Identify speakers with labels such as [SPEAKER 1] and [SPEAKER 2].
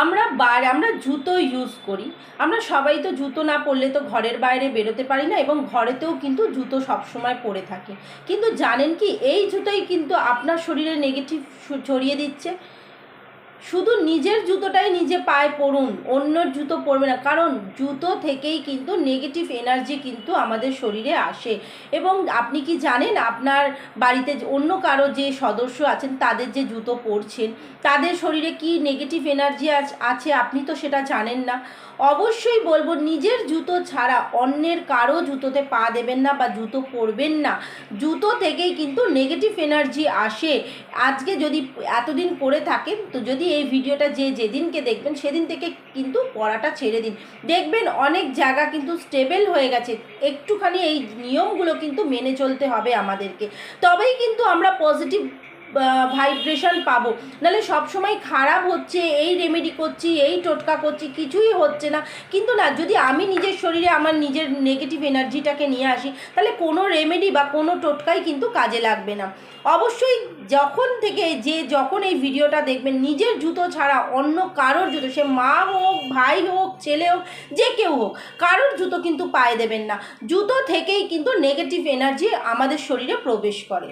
[SPEAKER 1] আমরা জুতো ইউজ করি, আমরা সবাই তো জুতো না পরলে তো ঘরের বাইরে বেরোতে পারি না, এবং ঘরেতেও কিন্তু জুতো সবসময় পরে থাকে। কিন্তু জানেন কি, এই জুতোই কিন্তু আপনার শরীরে নেগেটিভ ছড়িয়ে দিচ্ছে। শুধু নিজের জুতোটাই নিজে পায়ে পরুন, অন্যর জুতো পরবে না, কারণ জুতো থেকেই কিন্তু নেগেটিভ এনার্জি কিন্তু আমাদের শরীরে আসে। এবং আপনি কি জানেন, আপনার বাড়িতে অন্য কারো যে সদস্য আছেন তাদের যে জুতো পরছেন তাদের শরীরে কি নেগেটিভ এনার্জি আছে আপনি তো সেটা জানেন না। অবশ্যই বলবো, নিজের জুতো ছাড়া অন্যের কারো জুতোতে পা দেবেন না বা জুতো পরবেন না। জুতো থেকেই কিন্তু নেগেটিভ এনার্জি আসে। আজকে যদি এতদিন পরে থাকেন, তো যদি এই ভিডিওটা যেদিনকে দেখবেন সেদিন থেকে কিন্তু পড়াটা ছেড়ে দিন, দেখবেন অনেক জায়গা কিন্তু স্টেবল হয়ে গেছে। একটুখানি এই নিয়মগুলো কিন্তু মেনে চলতে হবে আমাদেরকে, তবেই কিন্তু আমরা পজিটিভ ভাইব্রেশন পাবো। নাহলে সবসময় খারাপ হচ্ছে, এই রেমেডি করছি, এই টোটকা করছি, কিছুই হচ্ছে না। কিন্তু না, যদি আমি নিজের শরীরে আমার নিজের নেগেটিভ এনার্জিটাকে নিয়ে আসি, তাহলে কোনো রেমেডি বা কোনো টোটকাই কিন্তু কাজে লাগবে না। অবশ্যই যখন এই ভিডিওটা দেখবেন, নিজের জুতো ছাড়া অন্য কারোর জুতো, সে মা হোক, ভাই হোক, ছেলে হোক, যে কেউ হোক, কারোর জুতো কিন্তু পায়ে দেবেন না। জুতো থেকেই কিন্তু নেগেটিভ এনার্জি আমাদের শরীরে প্রবেশ করে।